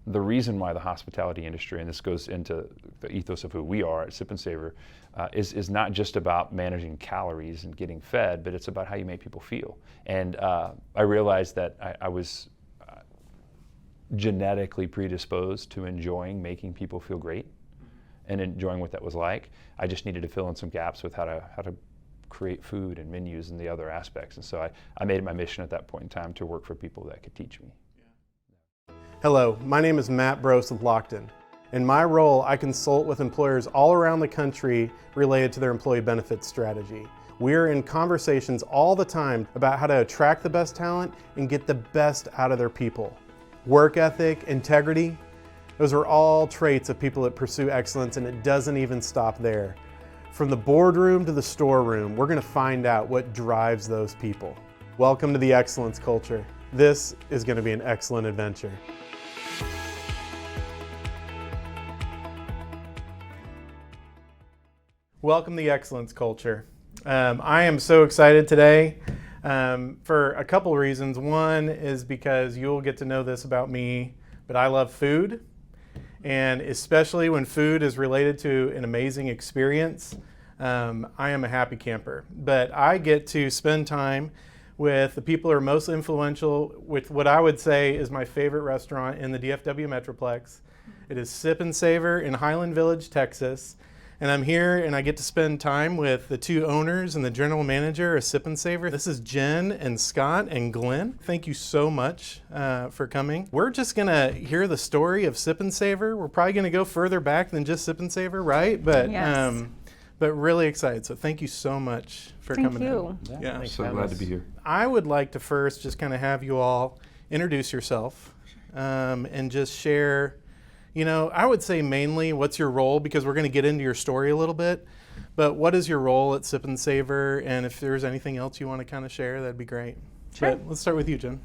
the reason why the hospitality industry, and this goes into the ethos of who we are at Sip Savor, is not just about managing calories and getting fed, but it's about how you make people feel. And I realized that I was genetically predisposed to enjoying making people feel great and enjoying what that was like. I just needed to fill in some gaps with how to create food and menus and the other aspects. And so I made it my mission at that point in time to work for people that could teach me. Hello, my name is Matt Brose with Lockton. In my role, I consult with employers all around the country related to their employee benefits strategy. We're in conversations all the time about how to attract the best talent and get the best out of their people. Work ethic, integrity, those are all traits of people that pursue excellence, and it doesn't even stop there. From the boardroom to the storeroom, we're going to find out what drives those people. Welcome to the excellence culture. This is going to be an excellent adventure. Welcome to the excellence culture. I am so excited today for a couple reasons. One is because you'll get to know this about me, but I love food, and especially when food is related to an amazing experience, I am a happy camper. But I get to spend time with the people who are most influential with what I would say is my favorite restaurant in the DFW Metroplex. It is Sip Savor in Highland Village, Texas. And I'm here and I get to spend time with the two owners and the general manager of Sip Savor. This is Jenn and Scott and Glenn. Thank you so much for coming. We're just gonna hear the story of Sip Savor. We're probably gonna go further back than just Sip Savor, right? But yes. But really excited. So thank you so much for coming in. Yeah, Yeah. I'm so glad to be here. I would like to first just kind of have you all introduce yourself and just share, you know, I would say mainly what's your role, because we're going to get into your story a little bit, but what is your role at Sip Savor, and if there's anything else you want to kind of share, that'd be great. Sure. But let's start with you, Jenn.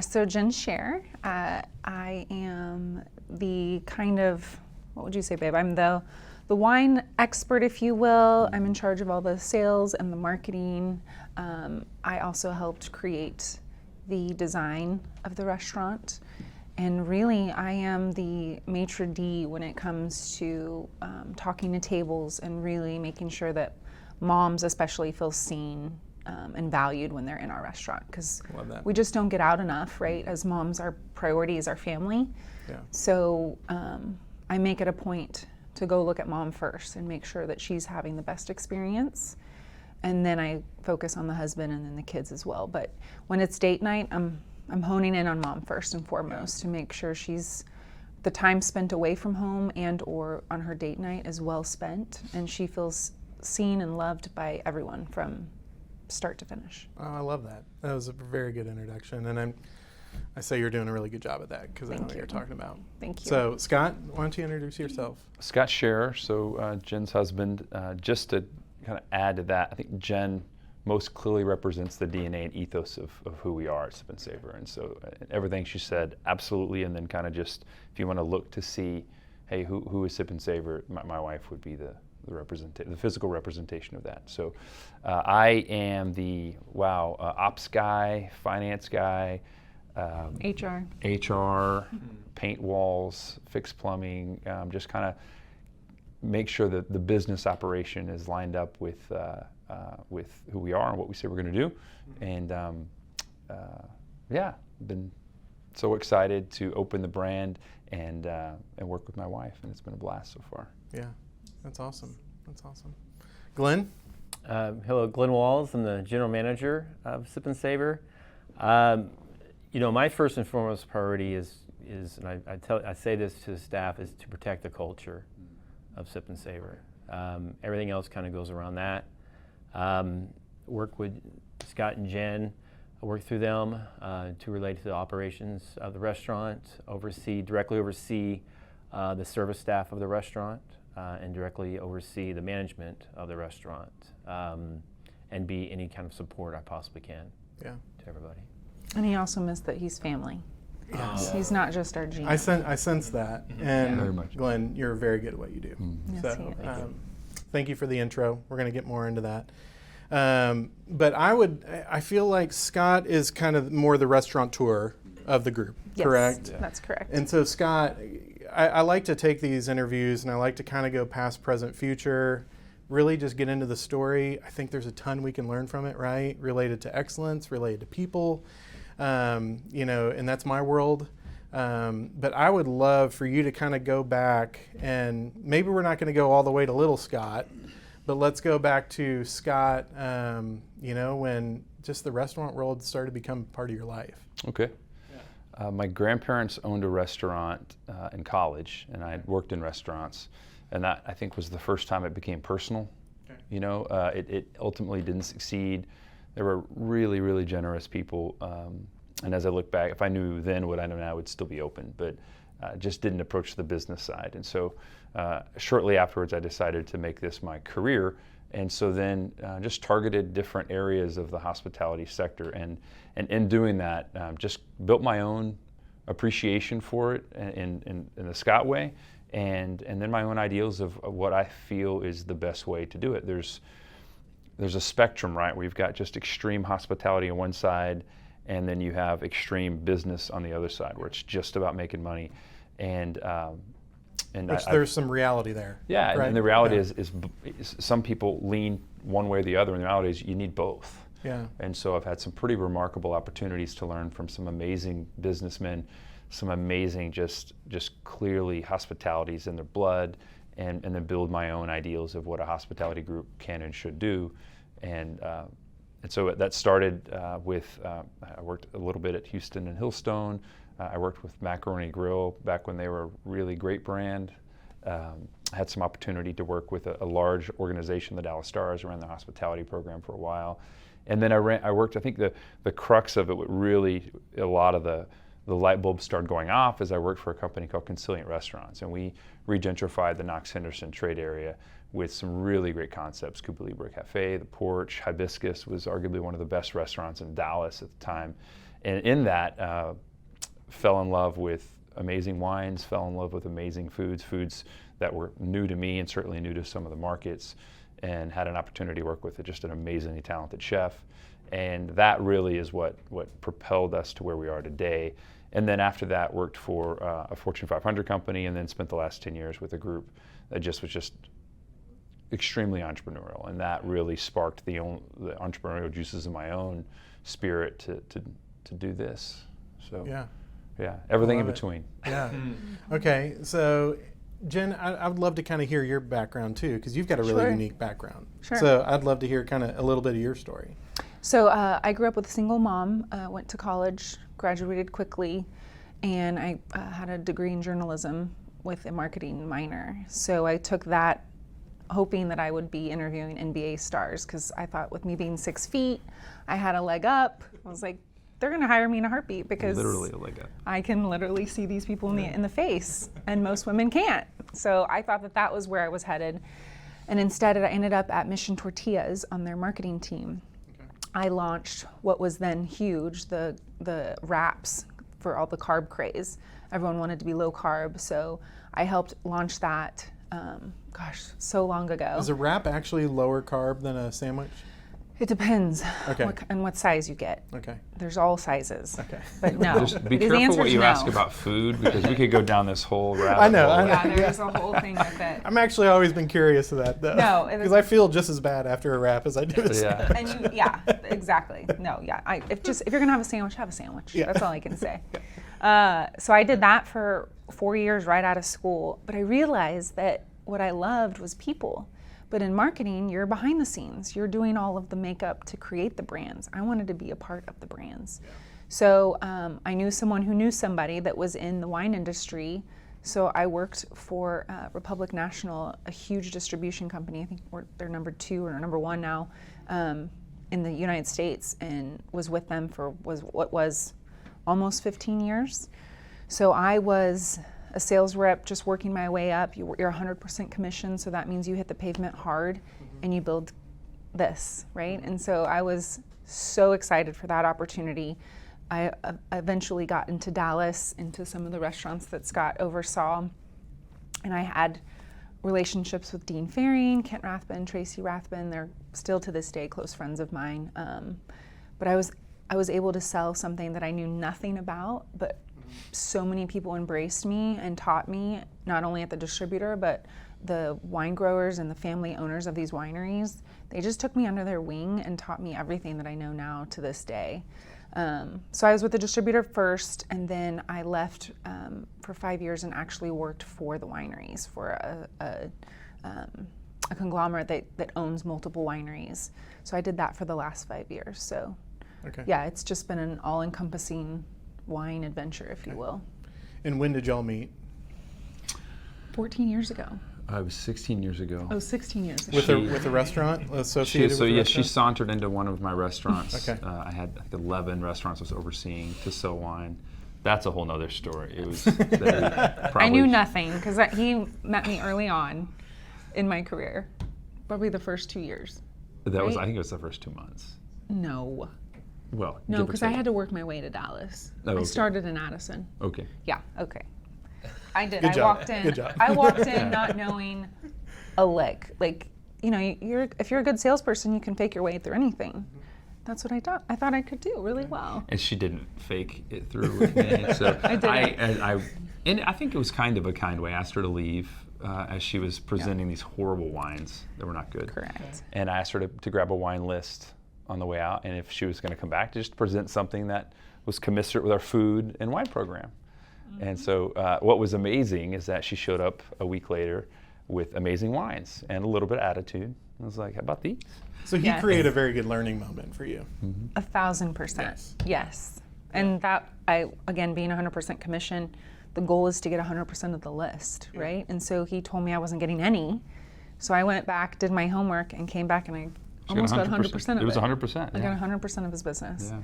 So Jenn Sharrer, I am the kind of, what would you say, babe? I'm the wine expert, if you will. I'm in charge of all the sales and the marketing. I also helped create the design of the restaurant. And really, I am the maitre d' when it comes to talking to tables and really making sure that moms especially feel seen and valued when they're in our restaurant. Because we just don't get out enough, right? As moms, our priority is our family. Yeah. So I make it a point to go look at mom first and make sure that she's having the best experience. And then I focus on the husband and then the kids as well. But when it's date night, I'm honing in on mom first and foremost to make sure the time spent away from home and or on her date night is well spent, and she feels seen and loved by everyone from start to finish. Oh, I love that. That was a very good introduction, and I say you're doing a really good job at that because I know what you're talking about. Thank you. So Scott, why don't you introduce yourself? Scott Sharrer, so Jenn's husband. Just to kind of add to that, I think Jenn most clearly represents the DNA and ethos of who we are at Sip Savor. And so everything she said, absolutely, and then kind of just, if you want to look to see, hey, who is Sip Savor, my wife would be the physical representation of that. So I am the ops guy, finance guy, HR, paint walls, fix plumbing, just kind of make sure that the business operation is lined up with who we are and what we say we're going to do. And been so excited to open the brand and work with my wife, and it's been a blast so far. Yeah, that's awesome. That's awesome. Glenn? Hello, Glenn Walls. I'm the general manager of Sip Savor. You know, my first and foremost priority is and I say this to the staff, is to protect the culture of Sip Savor. Everything else kind of goes around that. Work with Scott and Jenn, work through them to relate to the operations of the restaurant, directly oversee the service staff of the restaurant, and directly oversee the management of the restaurant, and be any kind of support I possibly can to everybody. And he also missed that he's family. Yes. He's not just our GM. I sense that, and very much. Glenn, you're very good at what you do. Yes, So, he is. thank you for the intro. We're going to get more into that. But I feel like Scott is kind of more the restaurateur of the group, Yes, correct? that's correct. And so, Scott, I like to take these interviews and I like to kind of go past, present, future, really just get into the story. I think there's a ton we can learn from it, right? Related to excellence, related to people, and that's my world. But I would love for you to kind of go back, and maybe we're not going to go all the way to little Scott, but let's go back to Scott, when just the restaurant world started to become part of your life. Okay. My grandparents owned a restaurant in college, and I had worked in restaurants, and that I think was the first time it became personal. Okay. It ultimately didn't succeed. They were really, really generous people, and as I look back, if I knew then what I know now, I would still be open, but just didn't approach the business side. And so shortly afterwards, I decided to make this my career. And so then just targeted different areas of the hospitality sector. And in doing that, just built my own appreciation for it in the Scott way. And then my own ideals of what I feel is the best way to do it. There's a spectrum, right? We've got just extreme hospitality on one side, and then you have extreme business on the other side, where it's just about making money. And there's some reality there. Yeah, right? and the reality is some people lean one way or the other, and the reality is you need both. Yeah. And so I've had some pretty remarkable opportunities to learn from some amazing businessmen, some amazing just clearly hospitalities in their blood, and then build my own ideals of what a hospitality group can and should do. And so that started with, I worked a little bit at Houston and Hillstone. I worked with Macaroni Grill back when they were a really great brand. I had some opportunity to work with a large organization, the Dallas Stars, ran the hospitality program for a while. And then I worked, I think the crux of it, really a lot of the light bulbs started going off as I worked for a company called Consilient Restaurants. And we regentrified the Knox-Henderson trade area with some really great concepts. Cuba Libre Cafe, The Porch, Hibiscus was arguably one of the best restaurants in Dallas at the time. And in that, fell in love with amazing wines, fell in love with amazing foods that were new to me and certainly new to some of the markets, and had an opportunity to work with just an amazingly talented chef. And that really is what propelled us to where we are today. And then after that, worked for a Fortune 500 company, and then spent the last 10 years with a group that was just extremely entrepreneurial. And that really sparked the entrepreneurial juices in my own spirit to do this. So yeah, everything in between. Yeah. Okay, so Jenn, I would love to kind of hear your background too, because you've got a really Sure. unique background. Sure. So I'd love to hear kind of a little bit of your story. So I grew up with a single mom, went to college, graduated quickly, and I had a degree in journalism with a marketing minor. So I took that hoping that I would be interviewing NBA stars, because I thought with me being 6 feet, I had a leg up. I was like, they're going to hire me in a heartbeat because Literally a leg up. I can literally see these people in the face, and most women can't. So I thought that was where I was headed. And instead, I ended up at Mission Tortillas on their marketing team. Okay. I launched what was then huge, the wraps for all the carb craze. Everyone wanted to be low carb, so I helped launch that, so long ago. Is a wrap actually lower carb than a sandwich? It depends Okay. on what size you get. Okay. There's all sizes. Okay. But no. Just be the careful answer what is you no. ask about food, because we could go down this whole rabbit I know, hole. I know. Yeah, there's a whole thing with it. I'm actually always been curious of that though. No, because I feel just as bad after a wrap as I do a Yeah. sandwich. And exactly. No, yeah. If you're gonna have a sandwich, have a sandwich. Yeah. That's all I can say. So I did that for 4 years right out of school, but I realized that what I loved was people. But in marketing, you're behind the scenes. You're doing all of the makeup to create the brands. I wanted to be a part of the brands. Yeah. So I knew someone who knew somebody that was in the wine industry. So I worked for Republic National, a huge distribution company. I think they're number 2 or number 1 now in the United States, and was with them for what was almost 15 years. So I was a sales rep, just working my way up. You're 100% commission, so that means you hit the pavement hard and you build this, right? And so I was so excited for that opportunity. I eventually got into Dallas, into some of the restaurants that Scott oversaw, and I had relationships with Dean Faring, Kent Rathbun, Tracy Rathbun. They're still to this day close friends of mine. But I was I was able to sell something that I knew nothing about, but so many people embraced me and taught me, not only at the distributor, but the wine growers and the family owners of these wineries. They just took me under their wing and taught me everything that I know now to this day. So I was with the distributor first, and then I left for 5 years and actually worked for the wineries, for a conglomerate that owns multiple wineries. So I did that for the last 5 years. So Okay. yeah, it's just been an all-encompassing wine adventure, if you will. And when did y'all meet? 14 years ago. I was 16 years ago. Oh, 16 years ago. With a restaurant associated with the She restaurant? sauntered into one of my restaurants. Okay. I had like 11 restaurants I was overseeing to sell wine. That's a whole nother story. It was. I knew nothing because he met me early on in my career, probably the first 2 years. That was. right? I think it was the first 2 months. No, Well. no, give or because I take. had to work my way to Dallas. Oh, I okay. started in Addison. Okay. Yeah, okay. I did. Good I job. walked in. Good job. I walked in not knowing a lick. Like, you know, if you're a good salesperson, you can fake your way through anything. That's what I thought. I thought I could do really well. And she didn't fake it through with me. So I didn't. And I think it was kind of a kind way. I asked her to leave as she was presenting these horrible wines that were not good. Correct. And I asked her to grab a wine list on the way out, and if she was going to come back, to just present something that was commensurate with our food and wine program. And so what was amazing is that she showed up a week later with amazing wines and a little bit of attitude. I was like, how about these? So he Yes. created a very good learning moment for you. 1,000%. Yes. Yes. And that, again, being 100% commission, the goal is to get 100% of the list, right? And so he told me I wasn't getting any. So I went back, did my homework, and came back and I almost got 100% of it. It was 100%. I yeah. got 100% of his business. Yeah.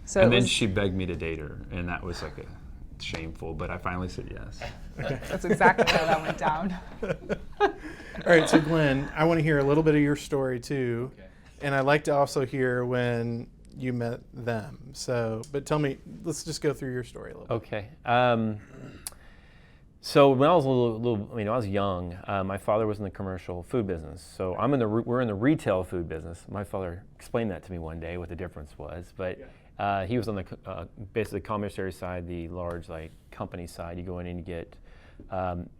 So And it then was, she begged me to date her, and that was like shameful, but I finally said yes. that's exactly how that went down. All right, so Glenn, I want to hear a little bit of your story too. And I'd like to also hear when you met them. So, but tell me, let's just go through your story a little bit. Okay. So when I was I was young. My father was in the commercial food business. So we're in the retail food business. My father explained that to me one day, what the difference was. But he was on the basically commissary side, the large like company side. You go in and you get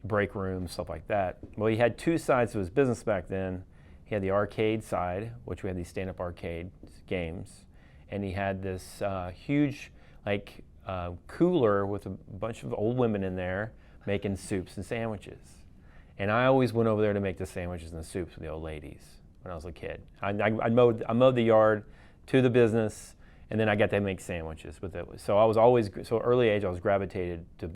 break rooms, stuff like that. Well, he had two sides to his business back then. He had the arcade side, which we had these stand-up arcade games, and he had this huge like cooler with a bunch of old women in there making soups and sandwiches. And I always went over there to make the sandwiches and the soups with the old ladies when I was a kid. I mowed the yard to the business, and then I got to make sandwiches with it. So I was always, so early age, I was gravitated to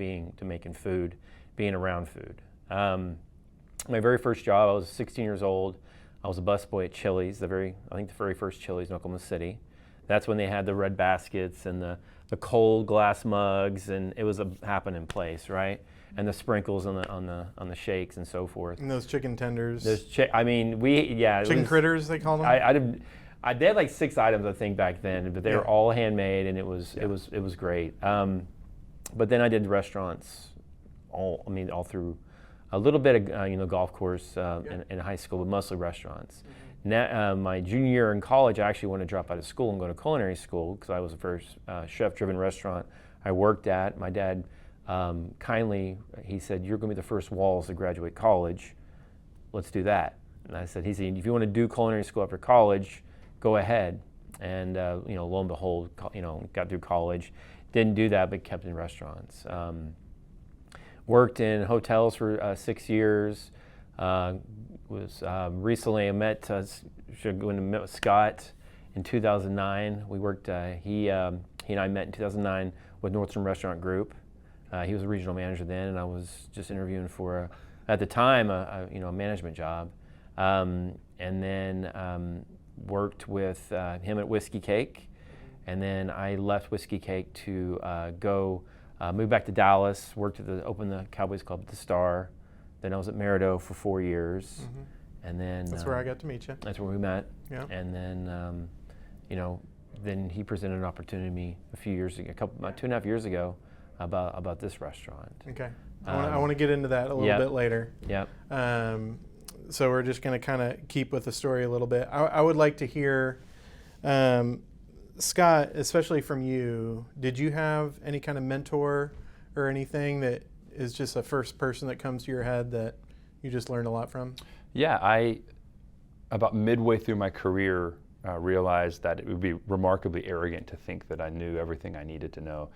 making food, being around food. My very first job, I was 16 years old. I was a busboy at Chili's, I think the very first Chili's in Oklahoma City. That's when they had the red baskets and the cold glass mugs, and it was a happening place, right? And the sprinkles on the shakes and so forth. And those chicken tenders. Chicken Critters, they call them. They had like 6 items I think back then, but they were all handmade, and it was great. But then I did restaurants, all through a little bit of golf course in high school, but mostly restaurants. Now, my junior year in college, I actually wanted to drop out of school and go to culinary school because I was the first chef-driven restaurant I worked at. My dad kindly, he said, "You're going to be the first Walls to graduate college. Let's do that." And I said, "He said, if you want to do culinary school after college, go ahead." And lo and behold, got through college. Didn't do that, but kept in restaurants. Worked in hotels for 6 years. Recently I met with Scott in 2009. We worked. He and I met in 2009 with Nordstrom Restaurant Group. He was a regional manager then, and I was just interviewing for, at the time, a management job. And then worked with him at Whiskey Cake, and then I left Whiskey Cake to move back to Dallas. Opened the Cowboys Club at the Star. Then I was at Merido for 4 years, and then That's where I got to meet you. that's where we met. Yeah. And then then he presented an opportunity to me a few years ago, about 2.5 years ago, about this restaurant. Okay. I want to get into that a little bit later. Yep. So we're just going to kind of keep with the story a little bit. I would like to hear Scott, especially from you, did you have any kind of mentor or anything that is just a first person that comes to your head that you just learned a lot from? Yeah, about midway through my career, realized that it would be remarkably arrogant to think that I knew everything I needed to know.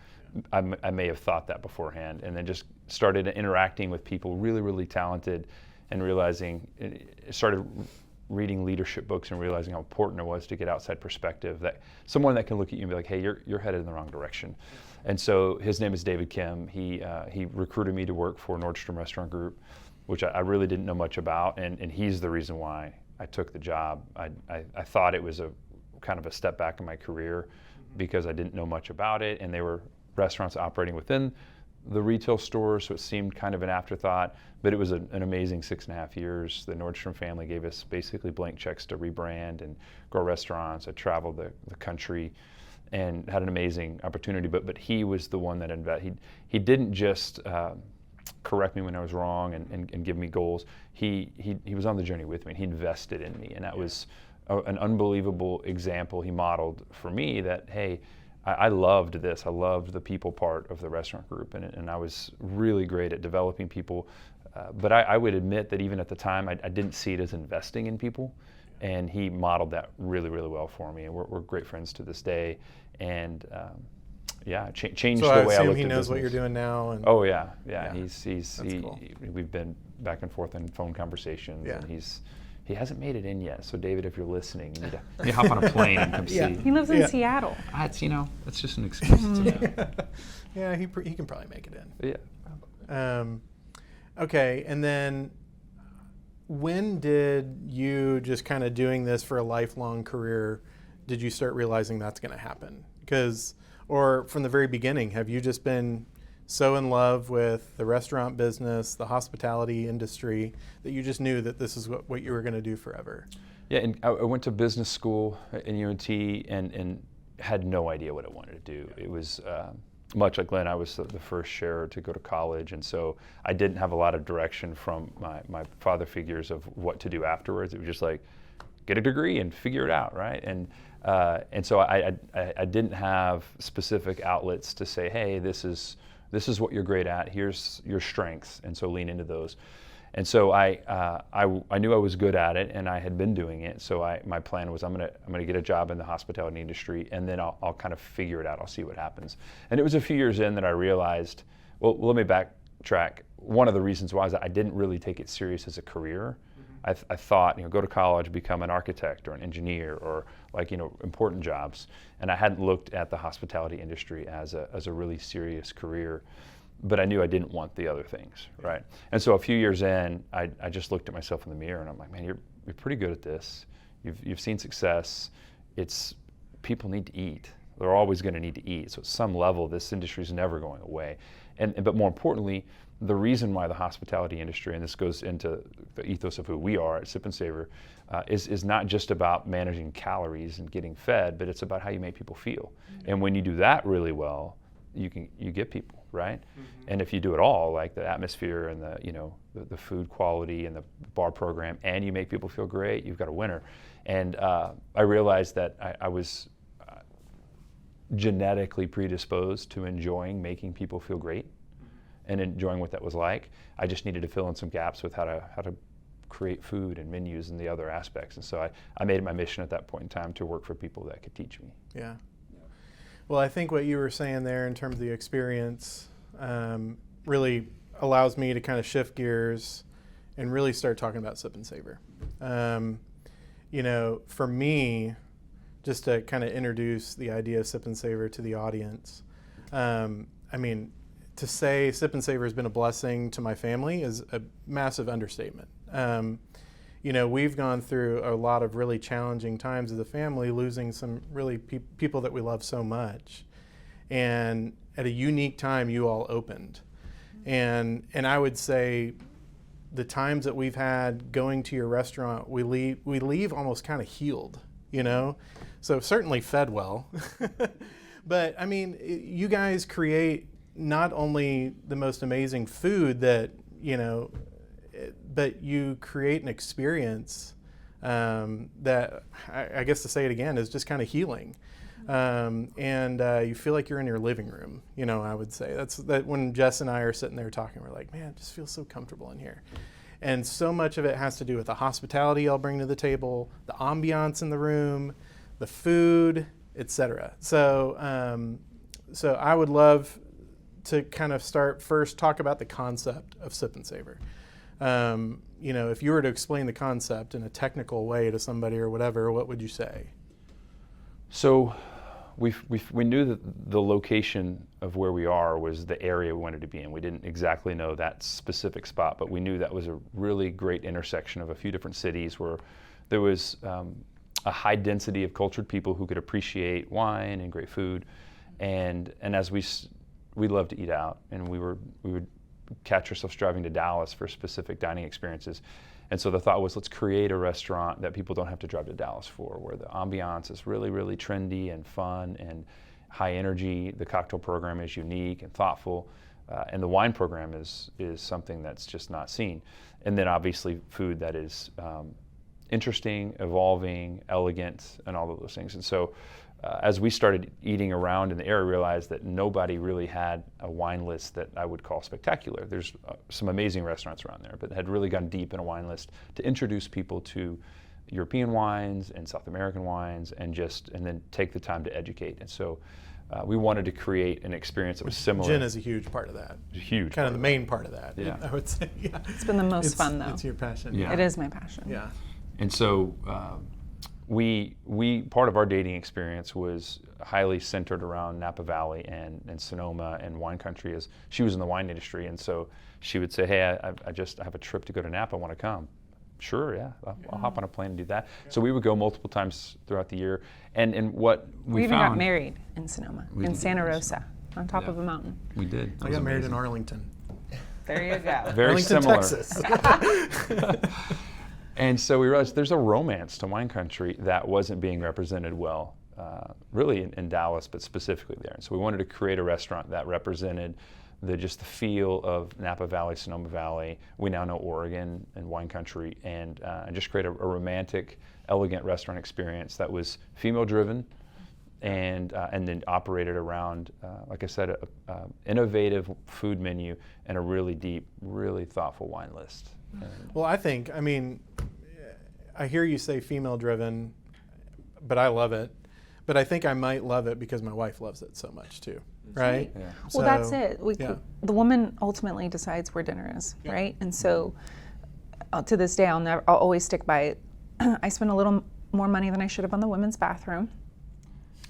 I may have thought that beforehand, and then just started interacting with people really, really talented, and started reading leadership books and realizing how important it was to get outside perspective, that someone that can look at you and be like, hey, you're headed in the wrong direction. And so his name is David Kim. He recruited me to work for Nordstrom Restaurant Group, which I really didn't know much about, and he's the reason why I took the job. I thought it was a kind of a step back in my career because I didn't know much about it, and they were restaurants operating within the retail stores, so it seemed kind of an afterthought, but it was an amazing 6.5 years. The Nordstrom family gave us basically blank checks to rebrand and grow restaurants. I traveled the country and had an amazing opportunity, but he was the one that he didn't just correct me when I was wrong and give me goals. He was on the journey with me, and he invested in me, and that was an unbelievable example he modeled for me that, hey, I loved this. I loved the people part of the restaurant group, and I was really great at developing people. But I would admit that even at the time, I didn't see it as investing in people, and he modeled that really, really well for me. And we're great friends to this day, and changed the way I looked at business. So I assume he knows what you're doing now. And oh yeah. That's cool. We've been back and forth in phone conversations, Yeah. and he hasn't made it in yet. So David, if you're listening, you need to hop on a plane and come Yeah. see. He lives in Seattle. It's it's just an excuse. Yeah, he can probably make it in. Yeah. Okay, and then when did you, just kind of doing this for a lifelong career, did you start realizing that's going to happen? Or from the very beginning, have you just been so in love with the restaurant business, the hospitality industry, that you just knew that this is what you were going to do forever? Yeah, and I went to business school in UNT and had no idea what I wanted to do. It was much like Glenn, I was the first Sharrer to go to college, and so I didn't have a lot of direction from my father figures of what to do afterwards. It was just like, get a degree and figure it out, right? And so I didn't have specific outlets to say, hey, this is what you're great at. Here's your strengths, and so lean into those. And so I knew I was good at it, and I had been doing it. So my plan was I'm gonna get a job in the hospitality industry, and then I'll kind of figure it out. I'll see what happens. And it was a few years in that I realized, well, let me backtrack. One of the reasons why is that I didn't really take it serious as a career. I thought, go to college, become an architect or an engineer, or important jobs. And I hadn't looked at the hospitality industry as a really serious career. But I knew I didn't want the other things, right? And so a few years in, I just looked at myself in the mirror and I'm like, man, you're pretty good at this. You've seen success. People need to eat. They're always going to need to eat. So at some level, this industry is never going away. But more importantly, the reason why the hospitality industry, and this goes into the ethos of who we are at Sip Savor, is not just about managing calories and getting fed, but it's about how you make people feel. Mm-hmm. And when you do that really well, you get people, right? Mm-hmm. And if you do it all, like the atmosphere and the food quality and the bar program, and you make people feel great, you've got a winner. And I realized that I was genetically predisposed to enjoying making people feel great and enjoying what that was like. I just needed to fill in some gaps with how to create food and menus and the other aspects. And so I made it my mission at that point in time to work for people that could teach me. Yeah. Well, I think what you were saying there in terms of the experience really allows me to kind of shift gears and really start talking about Sip and Savor. For me, just to kind of introduce the idea of Sip and Savor to the audience, to say Sip and Savor has been a blessing to my family is a massive understatement. We've gone through a lot of really challenging times as a family, losing some really people that we love so much. And at a unique time, you all opened. And I would say the times that we've had going to your restaurant, we leave almost kind of healed, So certainly fed well. But you guys create not only the most amazing food that, but you create an experience that, I guess to say it again, is just kind of healing. and you feel like you're in your living room. I would say that's that when Jess and I are sitting there talking, we're like, man, it just feels so comfortable in here. And so much of it has to do with the hospitality I'll bring to the table, the ambiance in the room, the food, etc. So I would love to kind of start first, talk about the concept of Sip and Savor. If you were to explain the concept in a technical way to somebody or whatever, what would you say? So we knew that the location of where we are was the area we wanted to be in. We didn't exactly know that specific spot, but we knew that was a really great intersection of a few different cities where there was a high density of cultured people who could appreciate wine and great food. And as we loved to eat out, and we would catch ourselves driving to Dallas for specific dining experiences. And so the thought was, let's create a restaurant that people don't have to drive to Dallas for, where the ambiance is really, really trendy and fun and high energy. The cocktail program is unique and thoughtful, and the wine program is something that's just not seen. And then obviously food that is interesting, evolving, elegant, and all of those things. And so as we started eating around in the area, we realized that nobody really had a wine list that I would call spectacular. There's some amazing restaurants around there, but had really gone deep in a wine list to introduce people to European wines and South American wines, and then take the time to educate. And so we wanted to create an experience that was similar. Gin is a huge part of that. Huge. Kind of the main part of that. Yeah. I would say. Yeah. It's been the most fun, though. It's your passion. Yeah. It is my passion. Yeah. And so we part of our dating experience was highly centered around Napa Valley and Sonoma and wine country, as she was in the wine industry. And so she would say, hey, I have a trip to go to Napa, I want to come. Sure, yeah, I'll hop on a plane and do that. So we would go multiple times throughout the year. And what We even found, got married in Sonoma, in Santa Rosa, on top of a mountain. We did. I got married in Arlington. There you go. Very Arlington, similar. Texas. And so we realized there's a romance to wine country that wasn't being represented well, really in Dallas, but specifically there. And so we wanted to create a restaurant that represented the feel of Napa Valley, Sonoma Valley. We now know Oregon and wine country, and just create a romantic, elegant restaurant experience that was female-driven, and then operated around, like I said, a innovative food menu and a really deep, really thoughtful wine list. Well, I hear you say female-driven, but I love it. But I think I might love it because my wife loves it so much too, right? Yeah. Well, that's it. Yeah. The woman ultimately decides where dinner is, right? And so, to this day, I'll always stick by it. I spend a little more money than I should have on the women's bathroom,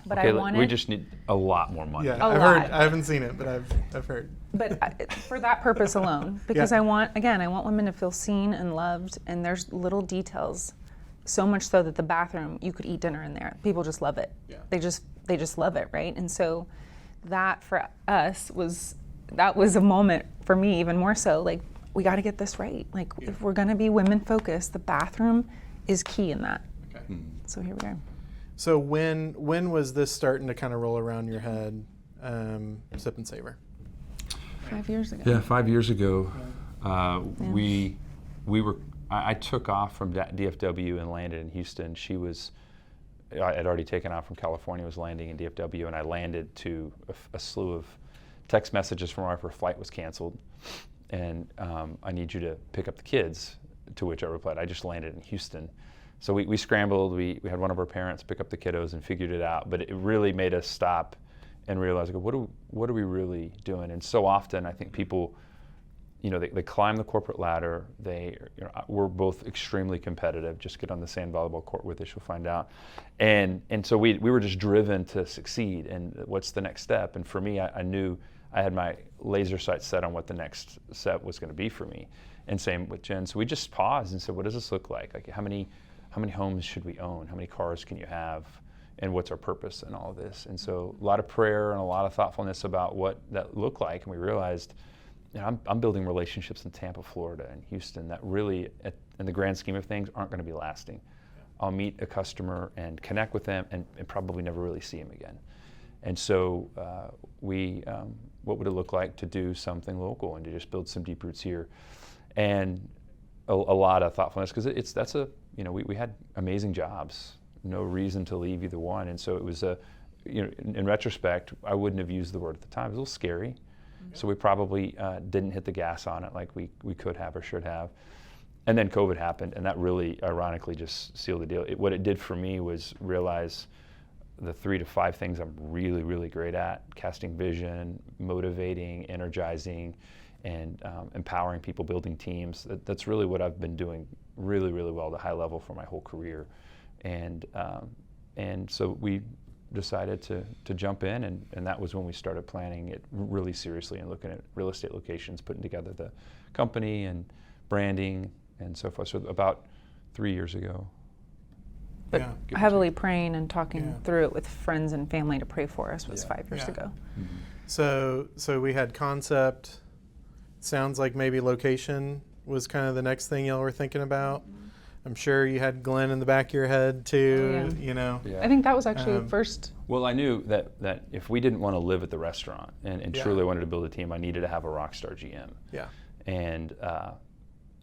but Okay, I wanted. we just need a lot more money. Yeah, A I've lot. heard. I haven't seen it, but I've heard. But for that purpose alone, because Yeah. I want women to feel seen and loved, and there's little details, so much so that the bathroom, you could eat dinner in there. People just love it. Yeah. They just love it, right? And so that for us was a moment for me, even more so, like, we got to get this right. Like, if we're going to be women focused, the bathroom is key in that. Okay. So here we are. So when was this starting to kind of roll around your head, Sip and Savor? 5 years ago. Yeah, 5 years ago, we were. I took off from DFW and landed in Houston. I had already taken off from California, was landing in DFW, and I landed to a slew of text messages from my wife. Her flight was canceled, and I need you to pick up the kids. To which I replied, I just landed in Houston. So we scrambled. We had one of our parents pick up the kiddos and figured it out. But it really made us stop and realize, what are we really doing? And so often, I think people, they climb the corporate ladder. We're both extremely competitive. Just get on the sand volleyball court with us, you'll find out. And so we were just driven to succeed. And what's the next step? And for me, I knew I had my laser sights set on what the next step was going to be for me. And same with Jenn. So we just paused and said, what does this look like? Like, how many homes should we own? How many cars can you have? And what's our purpose in all of this? And so a lot of prayer and a lot of thoughtfulness about what that looked like. And we realized, I'm building relationships in Tampa, Florida, and Houston that really, in the grand scheme of things, aren't going to be lasting. I'll meet a customer and connect with them and probably never really see them again. And so what would it look like to do something local and to just build some deep roots here? And a lot of thoughtfulness, because we had amazing jobs, no reason to leave either one. And so it was in retrospect, I wouldn't have used the word at the time. It was a little scary. So we probably didn't hit the gas on it like we could have or should have. And then COVID happened, and that really, ironically, just sealed the deal. What it did for me was realize the 3 to 5 things I'm really, really great at: casting vision, motivating, energizing, and empowering people, building teams. That's really what I've been doing really, really well at a high level for my whole career. And so we decided to jump in, and that was when we started planning it really seriously and looking at real estate locations, putting together the company and branding and so forth. So about 3 years ago. But Yeah. heavily praying and talking Yeah. through it with friends and family to pray for us was Yeah. 5 years Yeah. ago. So we had concept. Sounds like maybe location was kind of the next thing y'all were thinking about. I'm sure you had Glenn in the back of your head too. Oh, yeah. Yeah. I think that was actually Um, first. Well, I knew that if we didn't want to live at the restaurant and Yeah. truly wanted to build a team, I needed to have a rock star GM. Yeah.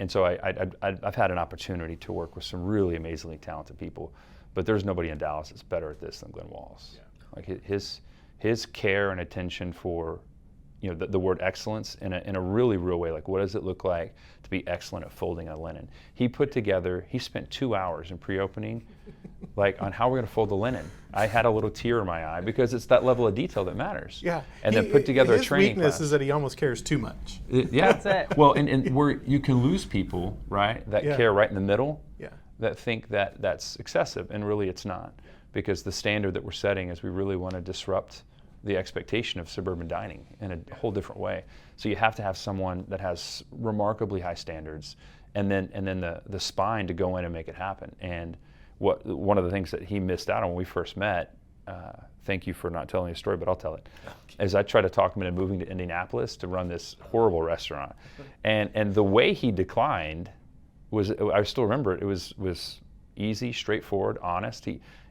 And so I've had an opportunity to work with some really amazingly talented people, but there's nobody in Dallas that's better at this than Glenn Walls. Yeah. Like his care and attention for, the word excellence in a really real way. Like, what does it look like to be excellent at folding a linen? He spent 2 hours in pre-opening, like, on how we're going to fold the linen. I had a little tear in my eye because it's that level of detail that matters. Yeah. And then put together a training His weakness class. is that he almost cares too much. Yeah. That's it. Well, and where you can lose people, right, that Yeah. care right in the middle, Yeah. that think that that's excessive, and really it's not. Because the standard that we're setting is we really want to disrupt the expectation of suburban dining in a whole different way. So you have to have someone that has remarkably high standards, and then the spine to go in and make it happen. And one of the things that he missed out on when we first met, thank you for not telling a story, but I'll tell it, is I tried to talk him into moving to Indianapolis to run this horrible restaurant. And the way he declined was, I still remember it, was easy, straightforward, honest.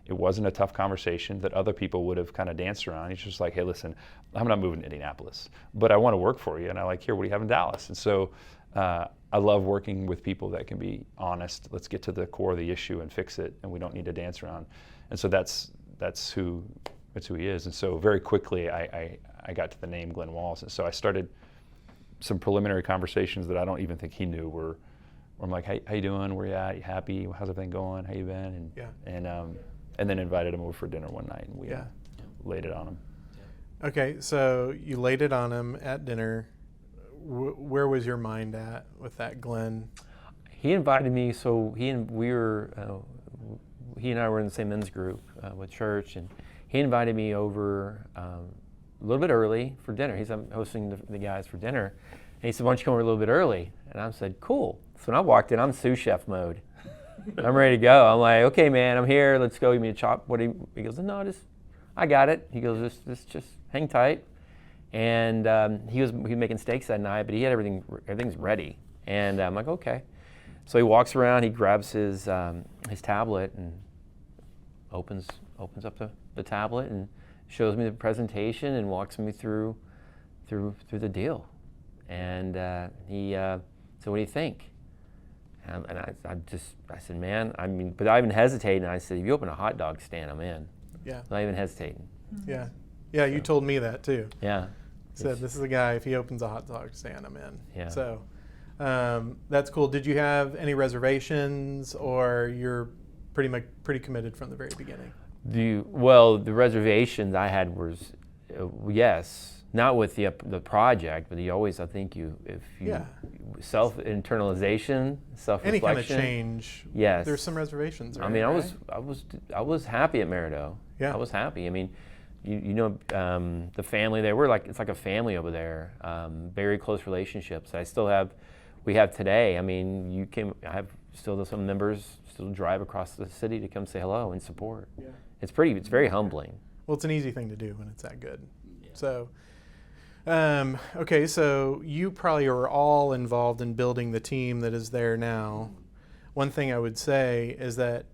It wasn't a tough conversation that other people would have kind of danced around. He's just like, hey, listen, I'm not moving to Indianapolis, but I want to work for you. And I like, here, what do you have in Dallas? And so I love working with people that can be honest. Let's get to the core of the issue and fix it, and we don't need to dance around. And so that's who he is. And so very quickly I got to the name Glenn Walls. And so I started some preliminary conversations that I don't even think he knew where I'm like, hey, how you doing? Where you at? You happy? How's everything going? How you been? And then invited him over for dinner one night, and we laid it on him. Okay, so you laid it on him at dinner. Where was your mind at with that, Glenn? He invited me, so he and I were in the same men's group with church, and he invited me over a little bit early for dinner. I'm hosting the guys for dinner, and he said, "Why don't you come over a little bit early?" And I said, "Cool." So when I walked in, I'm sous chef mode. I'm ready to go. I'm like, "Okay, man, I'm here. Let's go. Give me a chop." He goes, "No, I got it." He goes, "Just hang tight." And he was making steaks that night, but he had everything's ready. And I'm like, okay. So he walks around, he grabs his tablet and opens up the tablet and shows me the presentation and walks me through the deal. And he said, "What do you think?" And I said, "Man, but I even hesitated. And I said, if you open a hot dog stand, I'm in." Yeah. Not even hesitating. Yeah. Yeah, you told me that too. Yeah. Said, this is a guy, if he opens a hot dog stand, I'm in. Yeah. So that's cool. Did you have any reservations, or you're pretty committed from the very beginning? The reservations I had was, yes, not with the project, but self-internalization, self-reflection. Any kind of change. Yes. There's some reservations, right? I mean, I was happy at Merido. Yeah. I was happy. I mean, the family there, it's like a family over there. Very close relationships. We have today. I mean, I have still some members still drive across the city to come say hello and support. Yeah. It's very humbling. Well, it's an easy thing to do when it's that good. Yeah. So, okay, so you probably are all involved in building the team that is there now. One thing I would say is that,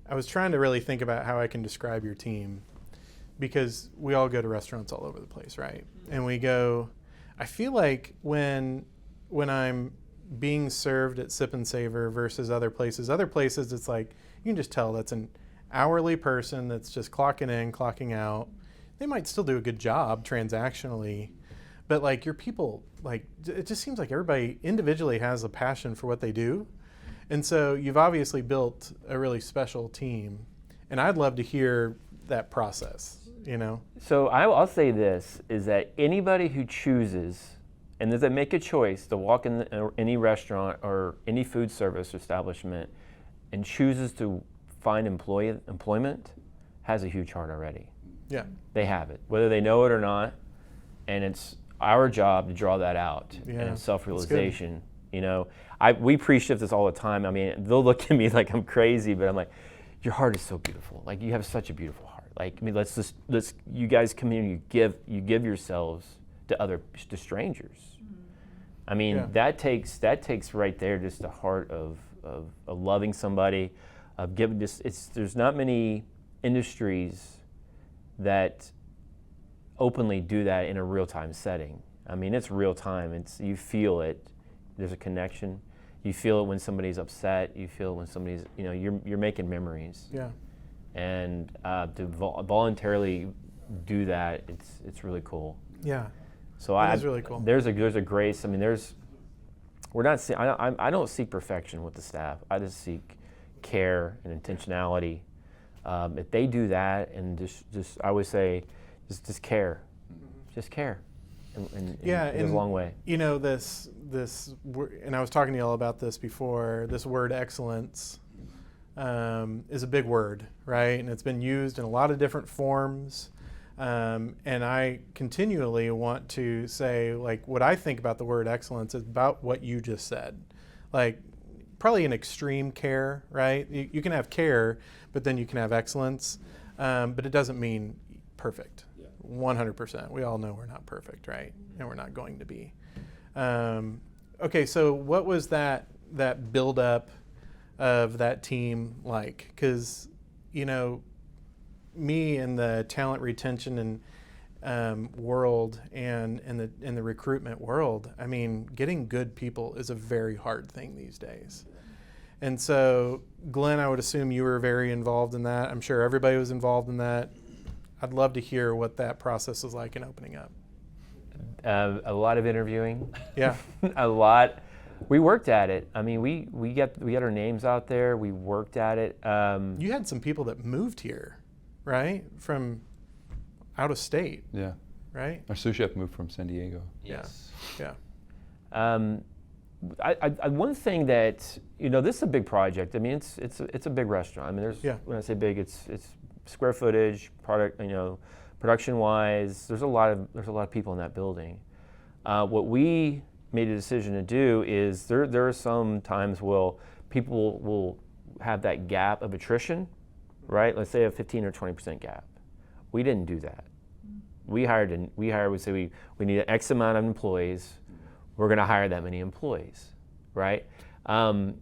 I was trying to really think about how I can describe your team, because we all go to restaurants all over the place, right? And I feel like when I'm being served at Sip Savor versus other places it's like, you can just tell that's an hourly person that's just clocking in, clocking out. They might still do a good job transactionally, but like your people, like it just seems like everybody individually has a passion for what they do. And so you've obviously built a really special team, and I'd love to hear that process, you know? So I'll say this, is that anybody who chooses, and does they make a choice to walk in any restaurant or any food service establishment and chooses to find employment has a huge heart already. Yeah. They have it, whether they know it or not, and it's our job to draw that out. Yeah, And that's self-realization. You know, we pre-shift this all the time. I mean, they'll look at me like I'm crazy, but I'm like, your heart is so beautiful. Like, you have such a beautiful heart. Like, I mean, let's you guys come in and you give yourselves to strangers. I mean, Yeah. that takes right there just the heart of loving somebody, of giving. There's not many industries that openly do that in a real-time setting. I mean, it's real time. You feel it. There's a connection. You feel it when somebody's upset. You feel it when somebody's, you know, you're making memories. Yeah. And to voluntarily do that, it's really cool. Yeah. So That is really cool. There's a grace. I mean, I don't seek perfection with the staff. I just seek care and intentionality. If they do that, and just I always say, just care, just care, and Yeah, it goes a long way. You know, this, and I was talking to y'all about this before. This word excellence is a big word, right? And it's been used in a lot of different forms. And I continually want to say, like, what I think about the word excellence is about what you just said. Like, probably an extreme care, right? You can have care, but then you can have excellence. But it doesn't mean perfect. 100%. We all know we're not perfect, right? And we're not going to be. Okay, so what was that build-up of that team like? Because, you know, me in the talent retention and world and in the recruitment world, I mean, getting good people is a very hard thing these days. And so, Glenn, I would assume you were very involved in that. I'm sure everybody was involved in that. I'd love to hear what that process is like in opening up. A lot of interviewing. Yeah. A lot. We worked at it. I mean, we got our names out there. We worked at it. You had some people that moved here, right? From out of state, Yeah. right? Our sous chef moved from San Diego. Yes. Yeah. One thing that, you know, this is a big project. I mean, it's a big restaurant. I mean, when I say big, it's square footage, production wise. There's a lot of people in that building. What we made a decision to do is there are some times people will have that gap of attrition, right? Let's say a 15 or 20% gap. We didn't do that. We say we need an X amount of employees. We're going to hire that many employees, right? Because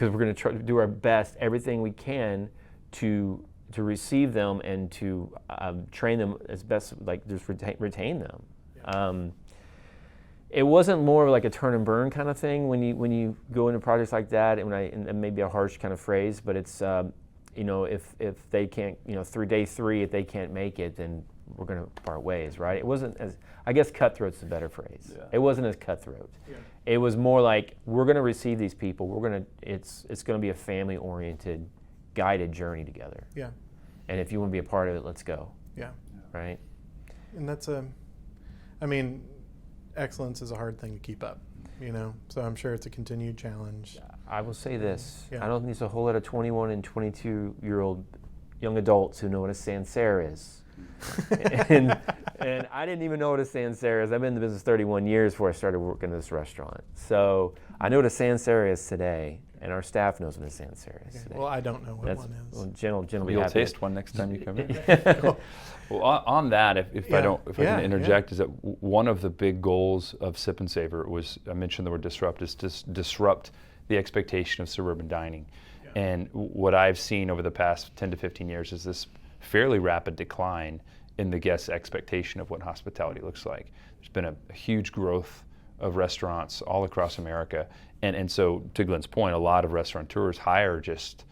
we're going to try to do our best, everything we can to receive them and to train them as best, like just retain them. Yeah. It wasn't more like a turn and burn kind of thing when you go into projects like that, and maybe a harsh kind of phrase, but it's you know, if they can't, you know, through day 3, if they can't make it, then we're going to part ways, right? It wasn't as, I guess cutthroat's the better phrase. Yeah. It wasn't as cutthroat. Yeah. It was more like, we're going to receive these people. It's going to be a family-oriented, guided journey together. Yeah. And if you want to be a part of it, let's go. Yeah. Right? And that's I mean, excellence is a hard thing to keep up, you know? So I'm sure it's a continued challenge. I will say this. Yeah. I don't think there's a whole lot of 21 and 22-year-old young adults who know what a sans-serre is. and I didn't even know what a sans-serre is. I've been in the business 31 years before I started working in this restaurant. So I know what a sans-serre is today, and our staff knows what a sans-serre is today. Well, I don't know what one is. Well, Jenn will be You'll happy. taste one next time you come in. Well, on that, if I can interject, is that one of the big goals of Sip and Savor was, I mentioned the word disrupt, is to disrupt the expectation of suburban dining. Yeah. And what I've seen over the past 10 to 15 years is this fairly rapid decline in the guest's expectation of what hospitality looks like. There's been a huge growth of restaurants all across America. And so, to Glenn's point, a lot of restaurateurs hire just,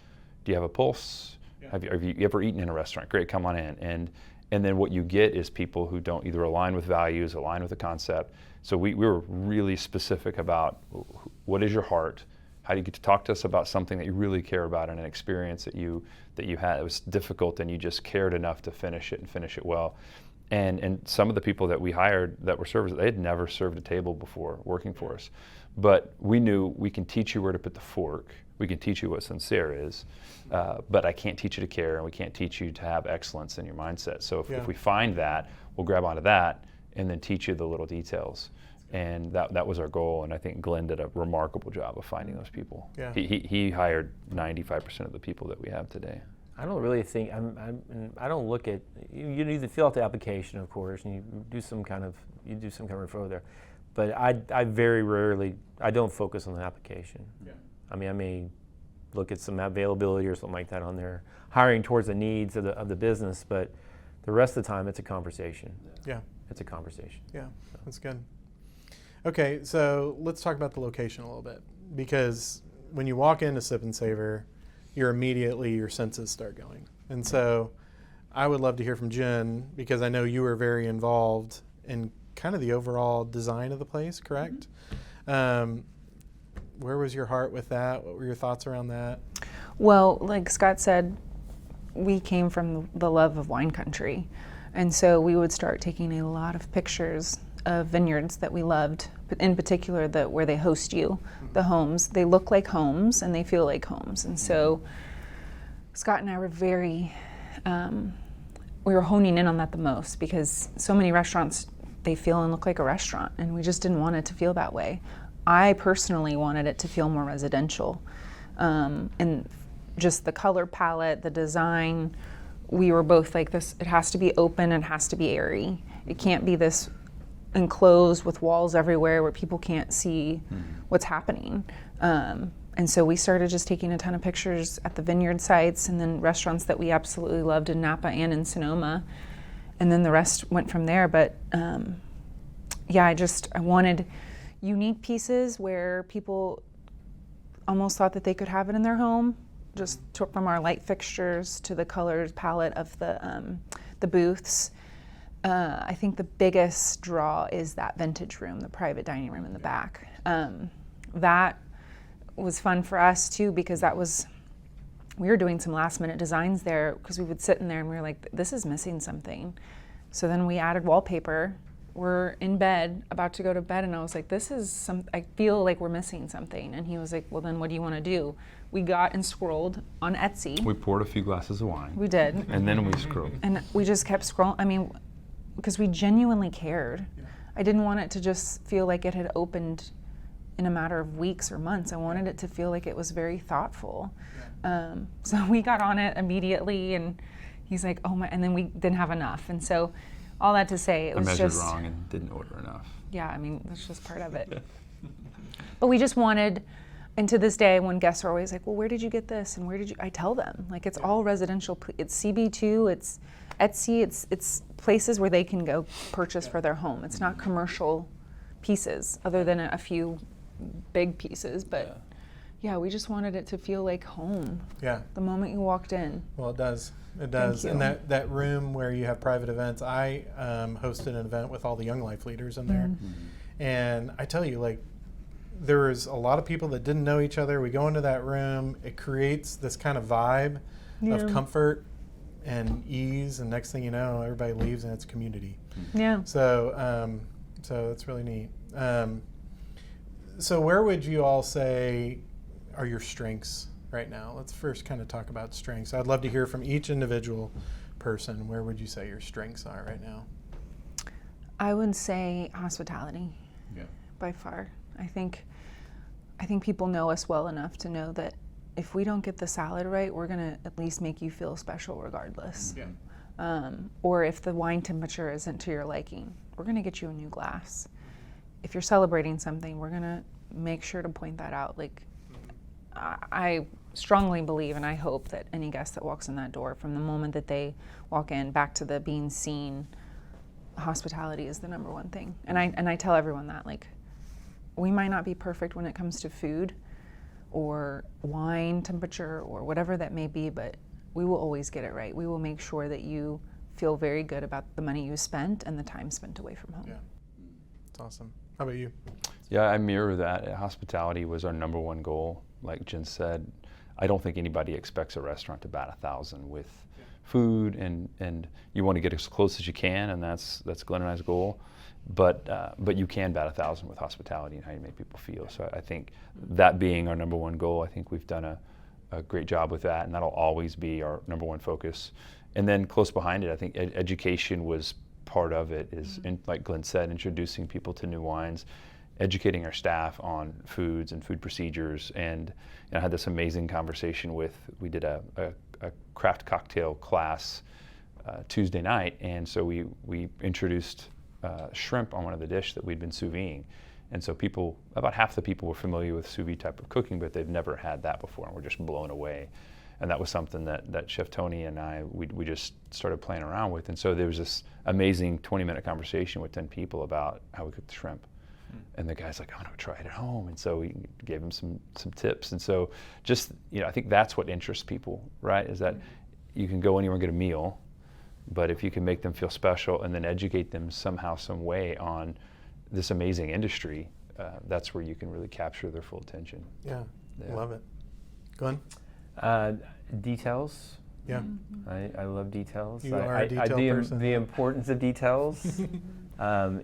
do you have a pulse? Have you ever eaten in a restaurant? Great, come on in. And then what you get is people who don't either align with values, align with the concept. So we were really specific about what is your heart? How do you get to talk to us about something that you really care about and an experience that you had? It was difficult and you just cared enough to finish it and finish it well. And some of the people that we hired that were servers, they had never served a table before working for us. But we knew we can teach you where to put the fork. We can teach you what sincere is, but I can't teach you to care, and we can't teach you to have excellence in your mindset. So if we find that, we'll grab onto that and then teach you the little details. And that was our goal, and I think Glenn did a remarkable job of finding those people. Yeah. He hired 95% of the people that we have today. I don't really think I don't look at you need to fill out the application, of course, and you do some kind of referral there, but I very rarely don't focus on the application. Yeah. I mean, I may look at some availability or something like that on there, hiring towards the needs of the business, but the rest of the time it's a conversation. Yeah. It's a conversation. Yeah, that's good. Okay, so let's talk about the location a little bit, because when you walk into Sip and Savor, your senses start going. And so I would love to hear from Jenn, because I know you were very involved in kind of the overall design of the place, correct? Mm-hmm. Where was your heart with that? What were your thoughts around that? Well, like Scott said, we came from the love of wine country. And so we would start taking a lot of pictures of vineyards that we loved, but in particular where they host you, the homes. They look like homes and they feel like homes. And so Scott and I were we were honing in on that the most, because so many restaurants, they feel and look like a restaurant, and we just didn't want it to feel that way. I personally wanted it to feel more residential. And just the color palette, the design, we were both like this, it has to be open and has to be airy. It can't be this enclosed with walls everywhere where people can't see what's happening. And so we started just taking a ton of pictures at the vineyard sites and then restaurants that we absolutely loved in Napa and in Sonoma. And then the rest went from there. But I wanted unique pieces where people almost thought that they could have it in their home, just from our light fixtures to the colors palette of the booths. I think the biggest draw is that vintage room, the private dining room in the back. That was fun for us too, because we were doing some last minute designs there, because we would sit in there and we were like, this is missing something. So then we added wallpaper. We're in bed, about to go to bed, and I was like, I feel like we're missing something. And he was like, well, then what do you want to do? We got and scrolled on Etsy. We poured a few glasses of wine. We did. And then we scrolled. And we just kept scrolling. Because we genuinely cared. Yeah. I didn't want it to just feel like it had opened in a matter of weeks or months. I wanted it to feel like it was very thoughtful. Yeah. So we got on it immediately, and he's like, oh my, and then we didn't have enough. And so all that to say, it was just— I measured wrong and didn't order enough. Yeah, that's just part of it. But we just wanted, and to this day, when guests are always like, well, where did you get this? And I tell them, like, it's all residential. It's CB2, it's Etsy, it's places where they can go purchase for their home. It's not commercial pieces, other than a few big pieces. But yeah, we just wanted it to feel like home. Yeah. The moment you walked in. Well, it does. It does. And that room where you have private events, I hosted an event with all the Young Life leaders in there. Mm-hmm. And I tell you, like, there was a lot of people that didn't know each other. We go into that room, it creates this kind of vibe of comfort and ease, and next thing you know, everybody leaves and it's community. Yeah. So that's really neat. So where would you all say are your strengths right now? Let's first kind of talk about strengths. I'd love to hear from each individual person. Where would you say your strengths are right now? I would say hospitality. Yeah. By far. I think people know us well enough to know that if we don't get the salad right, we're gonna at least make you feel special regardless. Yeah. Or if the wine temperature isn't to your liking, we're gonna get you a new glass. If you're celebrating something, we're gonna make sure to point that out. Like, I strongly believe, and I hope that any guest that walks in that door, from the moment that they walk in back to the being seen, hospitality is the number one thing. And I tell everyone that, like, we might not be perfect when it comes to food or wine temperature or whatever that may be, but we will always get it right. We will make sure that you feel very good about the money you spent and the time spent away from home. Yeah, it's awesome. How about you? Yeah, I mirror that. Hospitality was our number one goal. Like Jen said, I don't think anybody expects a restaurant to bat 1,000 with food, and you want to get as close as you can, and that's Glenn and I's goal. But you can bat 1,000 with hospitality and how you make people feel. So I think that being our number one goal, I think we've done a great job with that, and that'll always be our number one focus. And then close behind it, I think education was part of it. Is like Glenn said, introducing people to new wines, educating our staff on foods and food procedures. And I had this amazing conversation we did a craft cocktail class Tuesday night, and so we introduced shrimp on one of the dish that we'd been sous videing. And so about half the people were familiar with sous vide type of cooking, but they've never had that before, and were just blown away. And that was something that Chef Tony and I, we just started playing around with. And so there was this amazing 20-minute conversation with 10 people about how we cook the shrimp. And the guy's like, I'm gonna try it at home. And so we gave him some tips. And so just, I think that's what interests people, right? Is that you can go anywhere and get a meal, but if you can make them feel special and then educate them somehow, some way on this amazing industry, that's where you can really capture their full attention. Yeah. Love it. Glenn? Details. Yeah. I love details. You are a detail person. The importance of details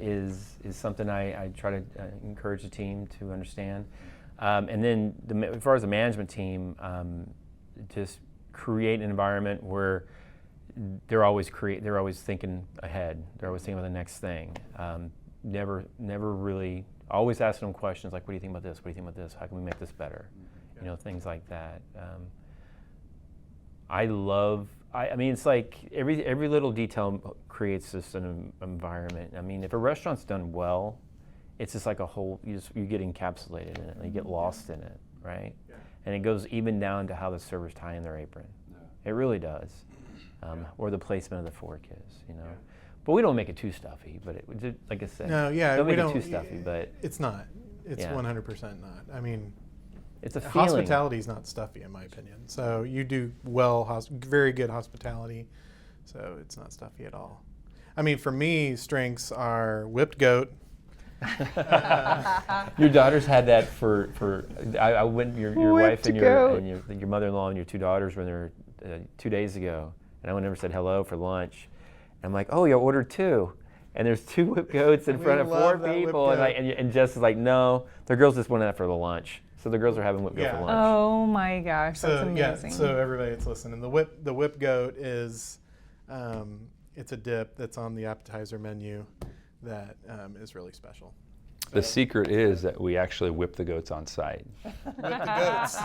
is something I try to encourage the team to understand. And then as far as the management team, just create an environment where they're always thinking ahead. They're always thinking about the next thing. Never really, always asking them questions like, what do you think about this? What do you think about this? How can we make this better? Things like that. I mean, it's like every little detail creates just an environment. I mean, if a restaurant's done well, it's just like a whole, you get encapsulated in it, and you get lost in it, right? Yeah. And it goes even down to how the servers tie in their apron. Yeah. It really does. Or the placement of the fork is, Yeah. But we don't make it too stuffy, but like I said, don't make it too stuffy, but it's not. It's 100% not. I mean, it's a feeling. Hospitality is not stuffy, in my opinion. So you do very good hospitality. So it's not stuffy at all. I mean, for me, strengths are whipped goat. Your daughters had that for I went your wife and your mother-in-law and your two daughters were there 2 days ago, and I went over and said hello for lunch. And I'm like, oh, you ordered 2. And there's 2 whipped goats in front of 4 people, and Jess is like, no, the girls just wanted that for the lunch. So the girls are having whipped goat for lunch. Oh my gosh, that's amazing. Yeah, so everybody that's listening, the whipped goat is, it's a dip that's on the appetizer menu that is really special. So the secret is that we actually whip the goats on site. Whip the goats.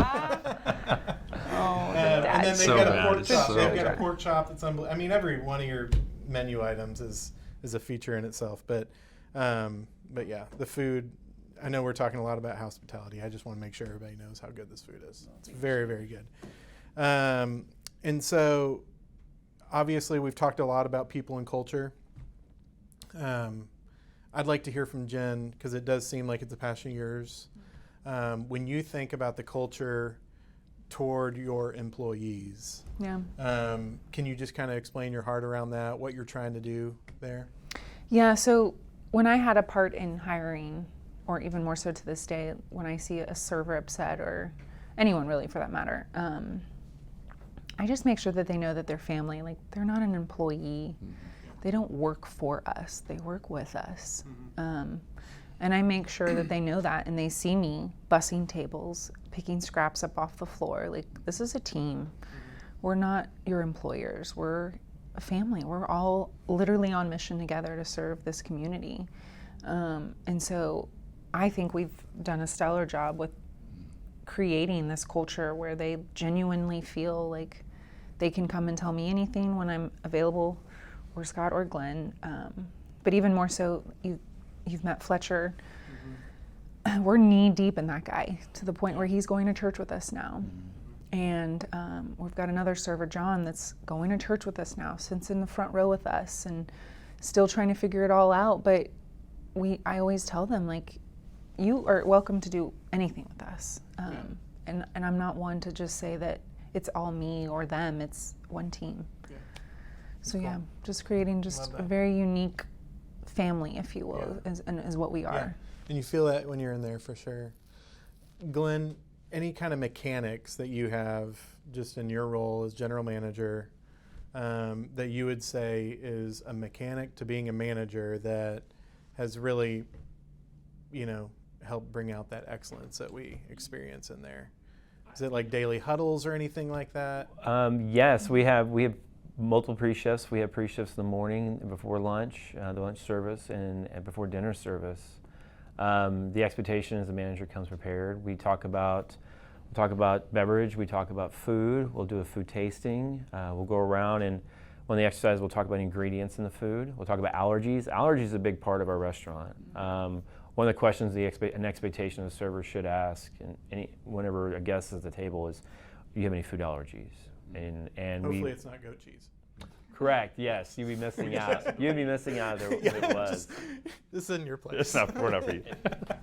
And then they've got a pork chop. They've got a pork chop that's unbelievable. I mean, every one of your menu items is a feature in itself. But yeah, the food. I know we're talking a lot about hospitality. I just want to make sure everybody knows how good this food is. It's very, very good. And so, obviously, we've talked a lot about people and culture. I'd like to hear from Jenn, because it does seem like it's a passion of yours. When you think about the culture toward your employees, can you just kind of explain your heart around that, what you're trying to do there? Yeah, so when I had a part in hiring, or even more so to this day, when I see a server upset, or anyone really for that matter, I just make sure that they know that they're family. Like, they're not an employee. They don't work for us. They work with us. And I make sure that they know that, and they see me bussing tables, picking scraps up off the floor. Like, this is a team. We're not your employers. We're a family. We're all literally on mission together to serve this community. And so I think we've done a stellar job with creating this culture where they genuinely feel like they can come and tell me anything when I'm available, or Scott or Glenn. But even more so, you've met Fletcher. We're knee deep in that guy, to the point where he's going to church with us now. And we've got another server, John, that's going to church with us now, sits in the front row with us and still trying to figure it all out. But I always tell them, like, you are welcome to do anything with us. And I'm not one to just say that it's all me or them. It's one team. Yeah. So Cool. yeah, just creating just Love a that. very unique family, if you will, is what we Yeah. are. And you feel that when you're in there for sure. Glenn, any kind of mechanics that you have just in your role as general manager that you would say is a mechanic to being a manager that has really, helped bring out that excellence that we experience in there? Is it like daily huddles or anything like that? Yes, we have multiple pre-shifts. We have pre-shifts in the morning before lunch, the lunch service, and before dinner service. The expectation is the manager comes prepared. We'll talk about beverage. We talk about food. We'll do a food tasting. We'll go around and on the exercise, we'll talk about ingredients in the food. We'll talk about allergies. Allergies is a big part of our restaurant. One of the questions an expectation of the server should ask, whenever a guest is at the table, is, "Do you have any food allergies?" And Hopefully it's not goat cheese. Correct. Yes, you'd be missing out. You'd be missing out if it was. This isn't your place. It's not for you.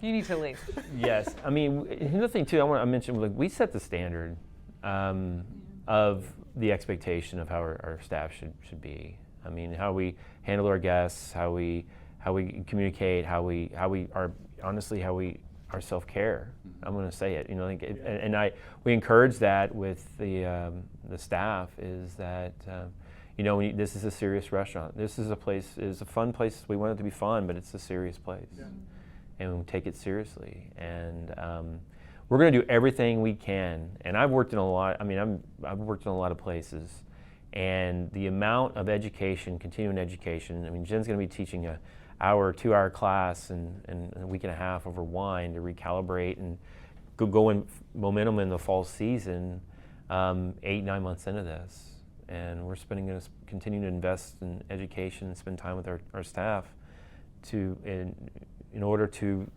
You need to leave. Yes, I mean, another thing too, I mention, like, we set the standard of the expectation of how our staff should be. I mean, how we handle our guests, how we communicate, how we are honestly how we our self-care. I'm going to say it, we encourage that with the staff, is that this is a serious restaurant. This is a fun place. We want it to be fun, but it's a serious place. Yeah. And we take it seriously. And we're going to do everything we can. And I've worked in a lot. I've worked in a lot of places, and the amount of education, continuing education. Jen's going to be teaching a 2-hour class and a week and a half over wine to recalibrate and go in momentum in the fall season. 8-9 months into this. And we're going to continue to invest in education and spend time with our staff in order to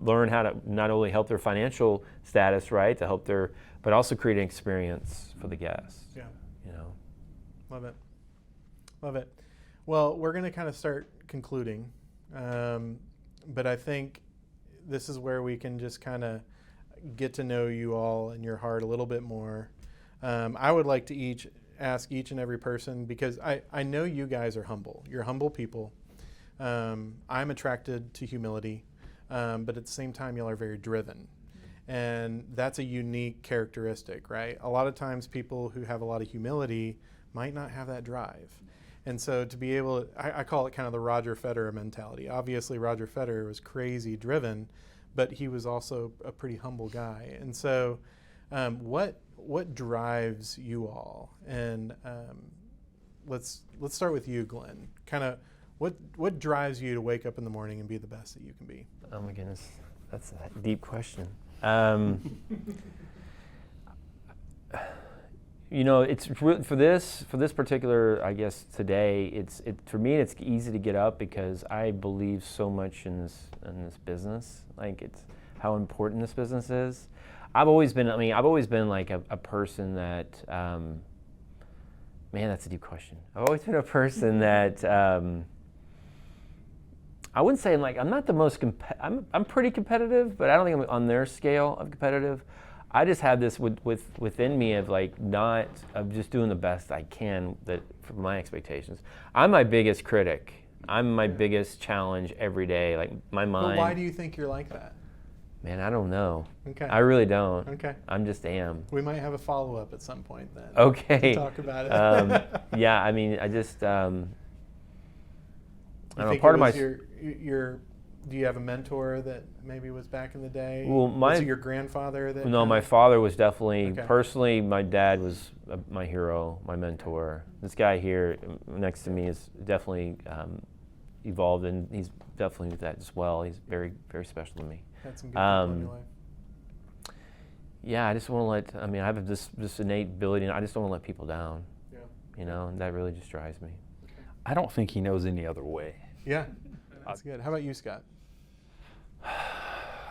learn how to not only help their financial status, right, to help but also create an experience for the guests. Yeah. Love it. Well, we're going to kind of start concluding, but I think this is where we can just kind of get to know you all and your heart a little bit more. I would like to ask each and every person, because I know you guys are humble. You're humble people. I'm attracted to humility, but at the same time, y'all are very driven. And that's a unique characteristic, right? A lot of times people who have a lot of humility might not have that drive. And so to be able, I call it kind of the Roger Federer mentality. Obviously, Roger Federer was crazy driven, but he was also a pretty humble guy. And so what drives you all? And let's start with you, Glenn. Kind of what drives you to wake up in the morning and be the best that you can be? Oh my goodness, that's a deep question. It's for this particular, I guess today, for me it's easy to get up because I believe so much in this business. Like, it's how important this business is. I've always been like a person that, man, that's a deep question. I've always been a person that, I wouldn't say I'm not the most, I'm pretty competitive, but I don't think I'm on their scale of competitive. I just have this within me of just doing the best I can for my expectations. I'm my biggest critic. I'm my biggest challenge every day. Like, my mind. But why do you think you're like that? Man, I don't know. Okay. I really don't. Okay. I'm just am. We might have a follow-up at some point then. Okay. To talk about it. Yeah, I just, I don't know, think part of my... Do you have a mentor that maybe was back in the day? Well, was it your grandfather? No, my father was definitely, Okay. personally, my dad was my hero, my mentor. This guy here next to me is definitely evolved, and he's definitely that as well. He's very, very special to me. Had some good people in your life. Yeah, I just want to I have this innate ability, and I just don't want to let people down. Yeah. And that really just drives me. I don't think he knows any other way. Yeah, that's good. How about you, Scott?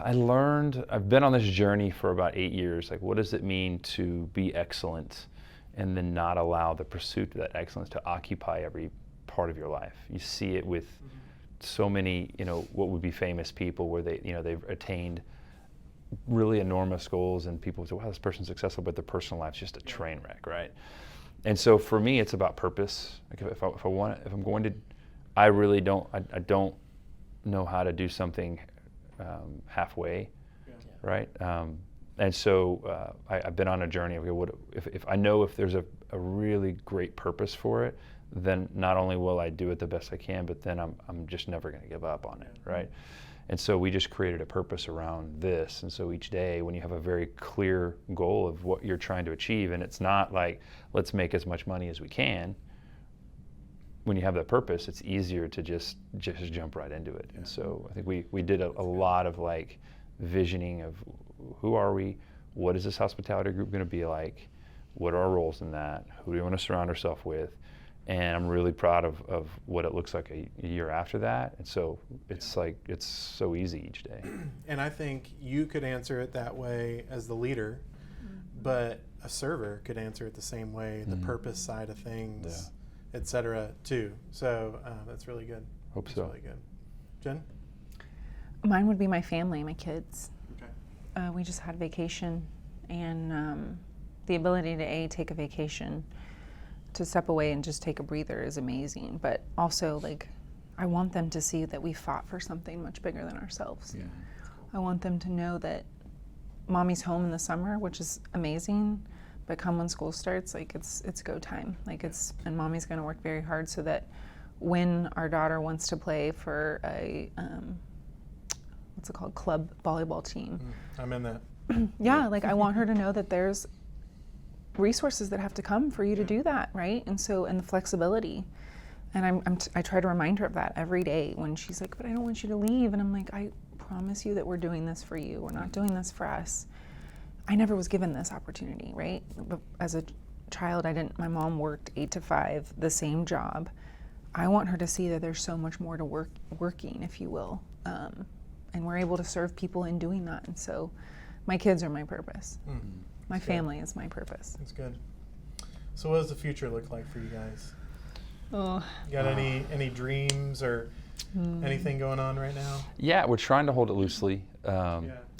I've been on this journey for about 8 years. Like, what does it mean to be excellent and then not allow the pursuit of that excellence to occupy every part of your life? You see it with so many, what would be famous people where they've attained really enormous goals, and people say, wow, this person's successful, but their personal life's just a train wreck, right? And so for me, it's about purpose. Like if I'm going to, I really don't, I don't know how to do something halfway, right? And so I've been on a journey of, if I know if there's a really great purpose for it, then not only will I do it the best I can, but then I'm just never going to give up on it, right? And so we just created a purpose around this. And so each day, when you have a very clear goal of what you're trying to achieve, and it's not like, let's make as much money as we can. When you have that purpose, it's easier to just jump right into it. And so I think we did a lot of like visioning of who are we, what is this hospitality group going to be like, what are our roles in that, who do we want to surround ourselves with, and I'm really proud of what it looks like a year after that. And so it's like, it's so easy each day. And I think you could answer it that way as the leader, but a server could answer it the same way, the purpose side of things, et cetera, too. So that's really good. Hope that's so. Really good. Jen? Mine would be my family, my kids. Okay. We just had vacation, and the ability to take a vacation, to step away and just take a breather is amazing. But also, like, I want them to see that we fought for something much bigger than ourselves. Yeah. I want them to know that mommy's home in the summer, which is amazing, but come when school starts, like it's go time. Like and mommy's going to work very hard so that when our daughter wants to play for a what's it called, club volleyball team. I'm in that. Yeah, like I want her to know that there's resources that have to come for you to do that, right? And so, and the flexibility. And I try to remind her of that every day when she's like, but I don't want you to leave. And I'm like, I promise you that we're doing this for you. We're not doing this for us. I never was given this opportunity, right? But as a child, my mom worked 8 to 5, the same job. I want her to see that there's so much more to working, if you will. And we're able to serve people in doing that. And so my kids are my purpose. My family is my purpose. That's good. So what does the future look like for you guys? Oh. You got any dreams or anything going on right now? Yeah, we're trying to hold it loosely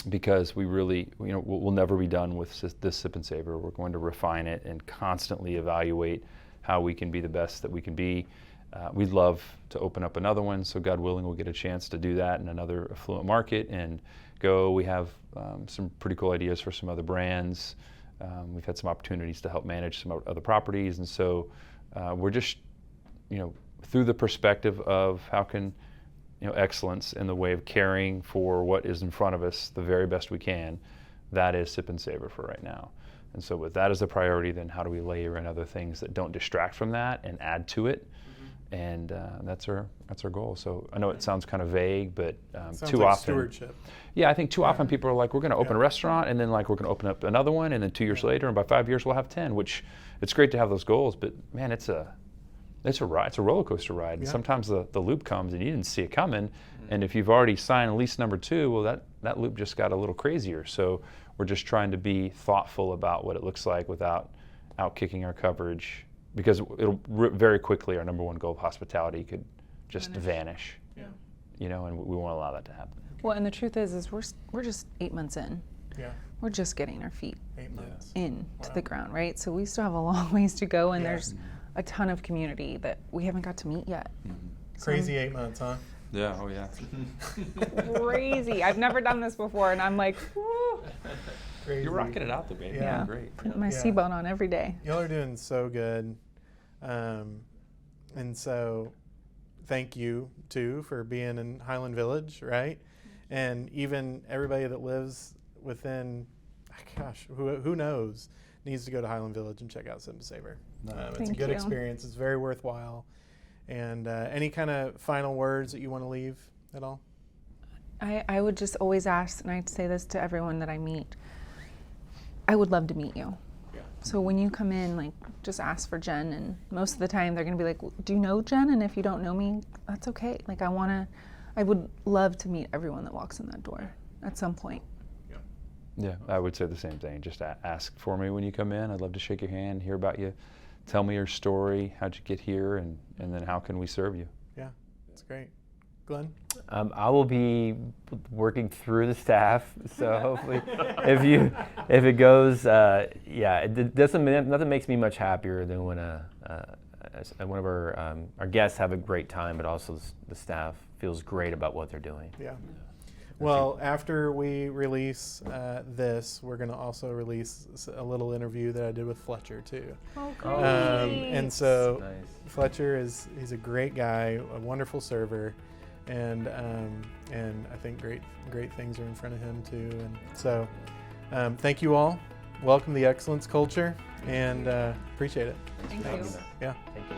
because we really, we'll never be done with this Sip and Savor. We're going to refine it and constantly evaluate how we can be the best that we can be. We'd love to open up another one, so God willing, we'll get a chance to do that in another affluent market and go. We have some pretty cool ideas for some other brands. We've had some opportunities to help manage some other properties, and so we're just, through the perspective of how can, excellence in the way of caring for what is in front of us the very best we can, that is Sip and Savor for right now. And so with that as a priority, then how do we layer in other things that don't distract from that and add to it? And that's our goal. So I know it sounds kind of vague, but too like often stewardship. Yeah, I think too often people are like, we're going to open a restaurant, and then like we're going to open up another one, and then 2 years later, and by 5 years we'll have 10. Which it's great to have those goals, but man, it's a ride. It's a roller coaster ride. And sometimes the loop comes and you didn't see it coming, and if you've already signed lease number 2, well that loop just got a little crazier. So we're just trying to be thoughtful about what it looks like without out-kicking our coverage. Because it'll very quickly, our number one goal of hospitality could just vanish. And we won't allow that to happen. Well, and the truth is we're just 8 months in. Yeah. We're just getting our feet 8 months. to the ground, right? So we still have a long ways to go, and there's a ton of community that we haven't got to meet yet. Crazy 8 months, huh? Yeah. Oh yeah. Crazy. I've never done this before, and I'm like, woo. Crazy. You're rocking it out, though, baby. Yeah. You're great. Putting my seatbelt on every day. Y'all are doing so good. And so thank you, too, for being in Highland Village, right? And even everybody that lives within, gosh, who knows, needs to go to Highland Village and check out Sip Savor. It's a good experience. It's very worthwhile. And any kind of final words that you want to leave at all? I would just always ask, and I'd say this to everyone that I meet, I would love to meet you. Yeah. So when you come in, like, just ask for Jenn, and most of the time they're going to be like, do you know Jenn? And if you don't know me, that's okay. Like, I would love to meet everyone that walks in that door at some point. Yeah, I would say the same thing. Just ask for me when you come in. I'd love to shake your hand, hear about you, tell me your story, how'd you get here, and then how can we serve you? Yeah, that's great. Glenn? I will be working through the staff, so hopefully, if it goes, it doesn't. Nothing makes me much happier than when one of our guests have a great time, but also the staff feels great about what they're doing. Yeah. Well, after we release this, we're going to also release a little interview that I did with Fletcher too. Oh, great. And so Nice. Fletcher he's a great guy, a wonderful server, and I think great things are in front of him too. And so thank you all. Welcome to the excellence culture, and appreciate it. Thank you. Yeah. Thank you.